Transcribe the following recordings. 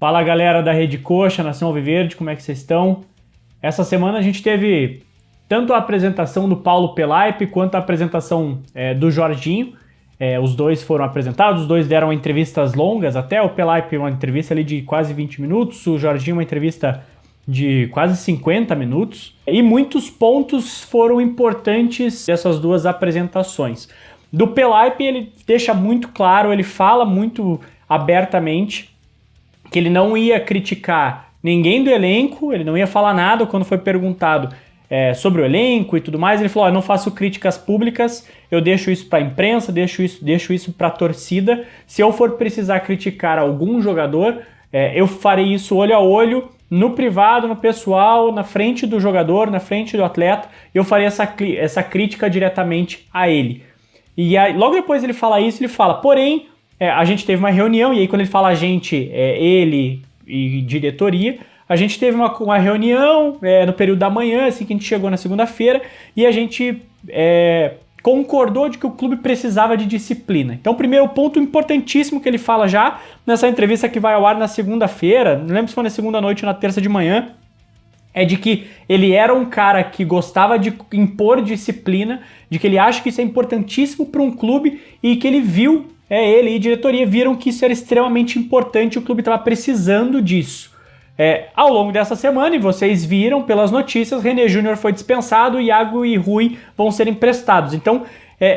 Fala galera da Rede Coxa, Nação Alviverde, como é que vocês estão? Essa semana a gente teve tanto a apresentação do Paulo Pelaipe quanto a apresentação do Jorginho. Os dois foram apresentados, os dois deram entrevistas longas, até o Pelaipe uma entrevista ali de quase 20 minutos, o Jorginho uma entrevista de quase 50 minutos. E muitos pontos foram importantes dessas duas apresentações. Do Pelaipe ele deixa muito claro, ele fala muito abertamente que ele não ia criticar ninguém do elenco, ele não ia falar nada quando foi perguntado sobre o elenco e tudo mais. Ele falou, eu não faço críticas públicas, eu deixo isso para a imprensa, deixo isso para a torcida. Se eu for precisar criticar algum jogador, eu farei isso olho a olho, no privado, no pessoal, na frente do jogador, na frente do atleta, eu farei essa crítica diretamente a ele. E aí, logo depois ele fala isso, ele fala, porém, a gente teve uma reunião, e aí quando ele fala a gente, ele e diretoria, a gente teve uma reunião no período da manhã, assim que a gente chegou na segunda-feira, e a gente concordou de que o clube precisava de disciplina. Então, o primeiro ponto importantíssimo que ele fala já nessa entrevista que vai ao ar na segunda-feira, não lembro se foi na segunda noite ou na terça de manhã, é de que ele era um cara que gostava de impor disciplina, de que ele acha que isso é importantíssimo para um clube e que ele viu, ele e a diretoria viram que isso era extremamente importante e o clube estava precisando disso. Ao longo dessa semana, e vocês viram pelas notícias, René Júnior foi dispensado, Iago e Rui vão ser emprestados. Então,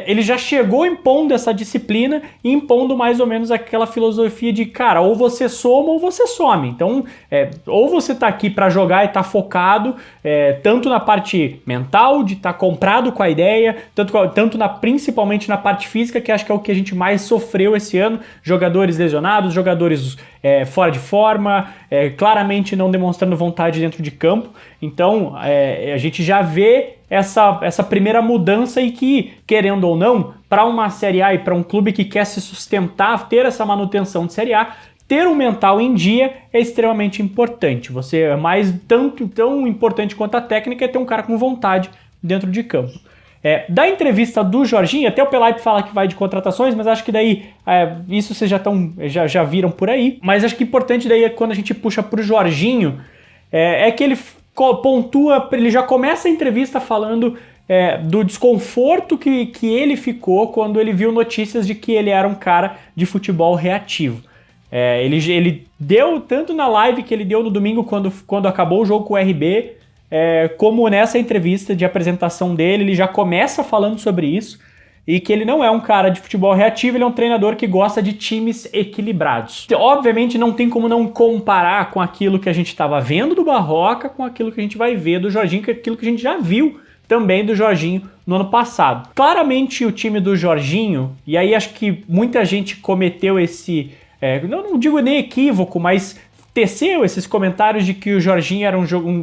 ele já chegou impondo essa disciplina e impondo mais ou menos aquela filosofia de, cara, ou você soma ou você some. Então, ou você tá aqui para jogar e tá focado, tanto na parte mental, de estar comprado com a ideia, principalmente na parte física, que acho que é o que a gente mais sofreu esse ano. Jogadores lesionados, jogadores fora de forma, claramente não demonstrando vontade dentro de campo. Então, a gente já vê essa primeira mudança e que, querendo ou não, para uma Série A e para um clube que quer se sustentar, ter essa manutenção de Série A, ter um mental em dia é extremamente importante. Você é tão importante quanto a técnica é ter um cara com vontade dentro de campo. Da entrevista do Jorginho, até o Pelaipe fala que vai de contratações, mas acho que daí isso vocês já viram por aí. Mas acho que importante daí é quando a gente puxa para o Jorginho, é que ele pontua, ele já começa a entrevista falando do desconforto que ele ficou quando ele viu notícias de que ele era um cara de futebol reativo. Ele deu, tanto na live que ele deu no domingo quando acabou o jogo com o RB, como nessa entrevista de apresentação dele, ele já começa falando sobre isso, e que ele não é um cara de futebol reativo, ele é um treinador que gosta de times equilibrados. Obviamente não tem como não comparar com aquilo que a gente estava vendo do Barroca com aquilo que a gente vai ver do Jorginho, que é aquilo que a gente já viu também do Jorginho no ano passado. Claramente o time do Jorginho, e aí acho que muita gente cometeu esse, não digo nem equívoco, mas teceu esses comentários de que o Jorginho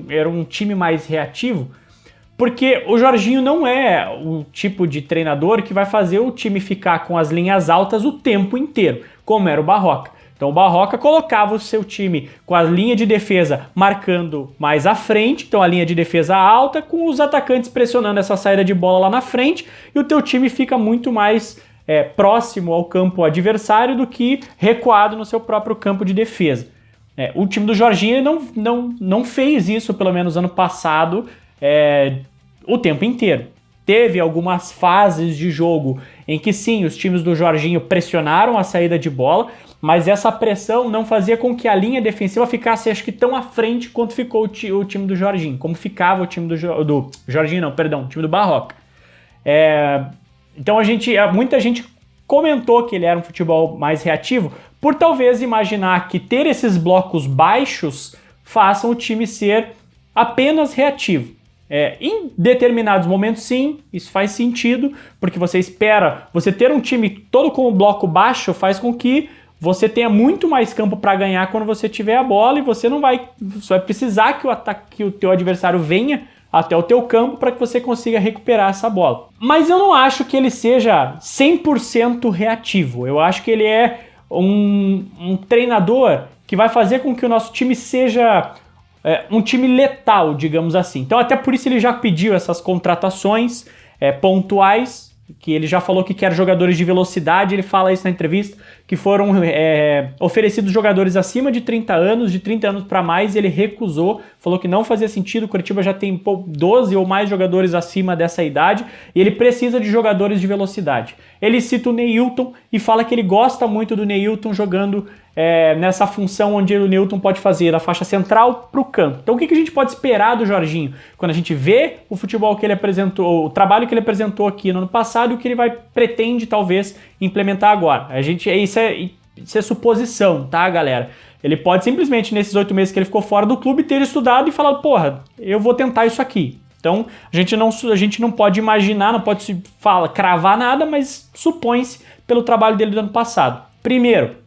era um time mais reativo, porque o Jorginho não é o tipo de treinador que vai fazer o time ficar com as linhas altas o tempo inteiro, como era o Barroca. Então o Barroca colocava o seu time com a linha de defesa marcando mais à frente, então a linha de defesa alta, com os atacantes pressionando essa saída de bola lá na frente, e o teu time fica muito mais próximo ao campo adversário do que recuado no seu próprio campo de defesa. O time do Jorginho não fez isso, pelo menos ano passado, o tempo inteiro. Teve algumas fases de jogo em que sim, os times do Jorginho pressionaram a saída de bola, mas essa pressão não fazia com que a linha defensiva ficasse, acho que, tão à frente quanto ficou o time do Jorginho, como ficava o time do Jorginho, não, perdão, o time do Barroca. Então muita gente comentou que ele era um futebol mais reativo, por talvez imaginar que ter esses blocos baixos façam o time ser apenas reativo. Em determinados momentos, sim, isso faz sentido, porque você ter um time todo com o bloco baixo faz com que você tenha muito mais campo para ganhar quando você tiver a bola, e você vai precisar que o teu adversário venha até o teu campo para que você consiga recuperar essa bola. Mas eu não acho que ele seja 100% reativo. Eu acho que ele é um treinador que vai fazer com que o nosso time seja um time letal, digamos assim. Então até por isso ele já pediu essas contratações pontuais que ele já falou que quer jogadores de velocidade, ele fala isso na entrevista, que foram oferecidos jogadores acima de 30 anos para mais, ele recusou, falou que não fazia sentido, o Coritiba já tem 12 ou mais jogadores acima dessa idade, e ele precisa de jogadores de velocidade. Ele cita o Neilton e fala que ele gosta muito do Neilton jogando nessa função onde o Neilton pode fazer da faixa central para o canto. Então o que a gente pode esperar do Jorginho? Quando a gente vê o futebol que ele apresentou, o trabalho que ele apresentou aqui no ano passado e o que ele pretende talvez implementar agora. Isso é suposição, tá, galera? Ele pode simplesmente, nesses 8 meses que ele ficou fora do clube, ter estudado e falado, porra, eu vou tentar isso aqui. Então, a gente não pode imaginar, não pode cravar nada, mas supõe-se pelo trabalho dele do ano passado. Primeiro,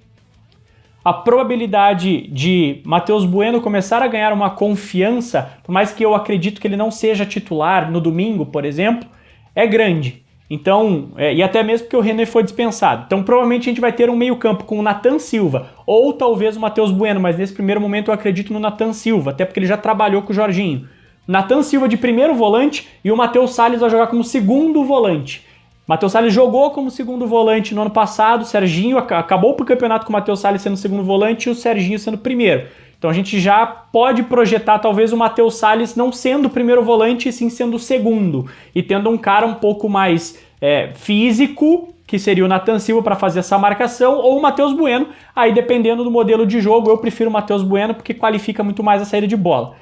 a probabilidade de Matheus Bueno começar a ganhar uma confiança, por mais que eu acredito que ele não seja titular no domingo, por exemplo, é grande. Então, e até mesmo porque o René foi dispensado. Então, provavelmente a gente vai ter um meio-campo com o Nathan Silva, ou talvez o Matheus Bueno, mas nesse primeiro momento eu acredito no Nathan Silva, até porque ele já trabalhou com o Jorginho. Nathan Silva de primeiro volante e o Matheus Salles vai jogar como segundo volante. Matheus Salles jogou como segundo volante no ano passado, o Serginho acabou pro campeonato com o Matheus Salles sendo segundo volante e o Serginho sendo primeiro. Então a gente já pode projetar talvez o Matheus Salles não sendo o primeiro volante e sim sendo o segundo. E tendo um cara um pouco mais físico, que seria o Nathan Silva para fazer essa marcação, ou o Matheus Bueno, aí dependendo do modelo de jogo, eu prefiro o Matheus Bueno porque qualifica muito mais a saída de bola.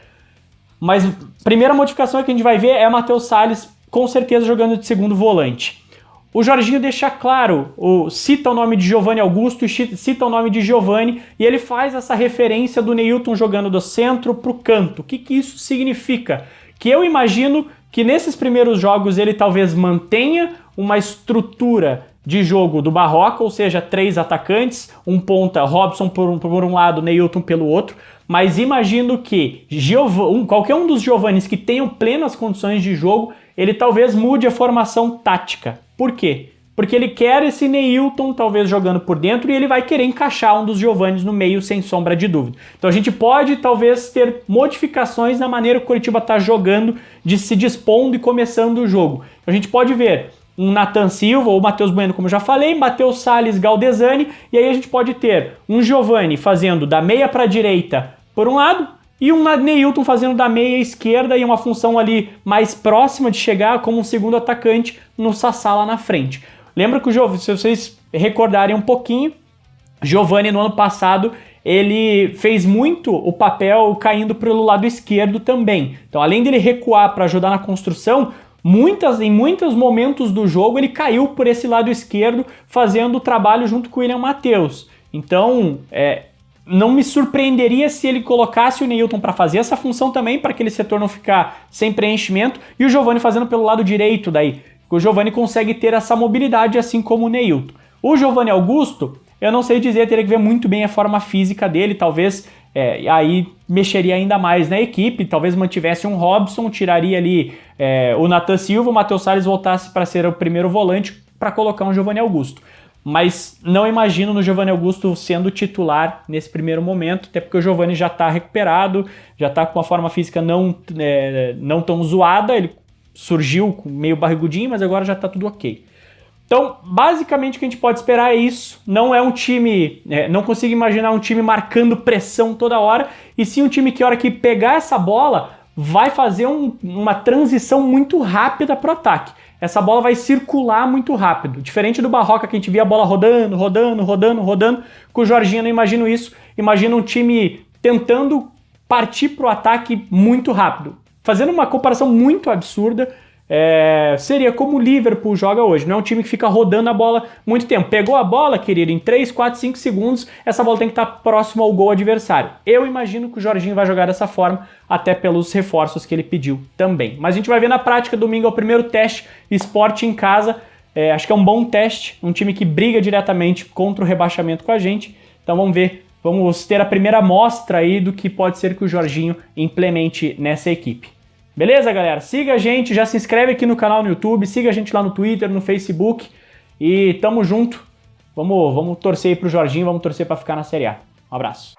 Mas a primeira modificação que a gente vai ver é o Matheus Salles com certeza jogando de segundo volante. O Jorginho deixa claro, cita o nome de Giovanni Augusto e cita o nome de Giovanni, e ele faz essa referência do Neilton jogando do centro para o canto. O que isso significa? Que eu imagino que nesses primeiros jogos ele talvez mantenha uma estrutura de jogo do Barroca, ou seja, 3 atacantes, um ponta, Robson por um lado, Neilton pelo outro, mas imagino que qualquer um dos Giovannis que tenham plenas condições de jogo, ele talvez mude a formação tática. Por quê? Porque ele quer esse Neilton talvez jogando por dentro e ele vai querer encaixar um dos Giovannis no meio sem sombra de dúvida. Então a gente pode talvez ter modificações na maneira que o Coritiba está jogando, de se dispondo e começando o jogo. A gente pode ver um Nathan Silva ou Matheus Bueno, como eu já falei, Matheus Salles, Galdesani, e aí a gente pode ter um Giovanni fazendo da meia para a direita por um lado, e um Neilton fazendo da meia esquerda e uma função ali mais próxima de chegar como um segundo atacante no Sassá lá na frente. Lembra que se vocês recordarem um pouquinho, Giovanni no ano passado ele fez muito o papel caindo pelo lado esquerdo também. Então além dele recuar para ajudar na construção, em muitos momentos do jogo ele caiu por esse lado esquerdo fazendo o trabalho junto com o William Matheus. Então não me surpreenderia se ele colocasse o Neilton para fazer essa função também, para aquele setor não ficar sem preenchimento, e o Giovanni fazendo pelo lado direito daí. O Giovanni consegue ter essa mobilidade assim como o Neilton. O Giovanni Augusto, eu não sei dizer, teria que ver muito bem a forma física dele, talvez aí mexeria ainda mais na equipe, talvez mantivesse um Robson, tiraria ali o Nathan Silva, o Matheus Salles voltasse para ser o primeiro volante para colocar um Giovanni Augusto. Mas não imagino no Giovanni Augusto sendo titular nesse primeiro momento, até porque o Giovanni já está recuperado, já está com uma forma física não tão zoada, ele surgiu meio barrigudinho, mas agora já está tudo ok. Então, basicamente o que a gente pode esperar é isso, não é um time, não consigo imaginar um time marcando pressão toda hora, e sim um time que a hora que pegar essa bola vai fazer uma transição muito rápida para o ataque. Essa bola vai circular muito rápido. Diferente do Barroca, que a gente via a bola rodando. Com o Jorginho eu não imagino isso. Imagino um time tentando partir para o ataque muito rápido. Fazendo uma comparação muito absurda, seria como o Liverpool joga hoje. Não é um time que fica rodando a bola muito tempo. Pegou a bola, querido, em 3, 4, 5 segundos, essa bola tem que estar próxima ao gol adversário. Eu imagino que o Jorginho vai jogar dessa forma, até pelos reforços que ele pediu também. Mas a gente vai ver na prática, domingo é o primeiro teste, Sport em casa. Acho que é um bom teste, um time que briga diretamente contra o rebaixamento com a gente. Então vamos ver, vamos ter a primeira amostra aí do que pode ser que o Jorginho implemente nessa equipe. Beleza, galera? Siga a gente, já se inscreve aqui no canal no YouTube, siga a gente lá no Twitter, no Facebook e tamo junto. Vamos torcer aí pro Jorginho, vamos torcer para ficar na Série A. Um abraço.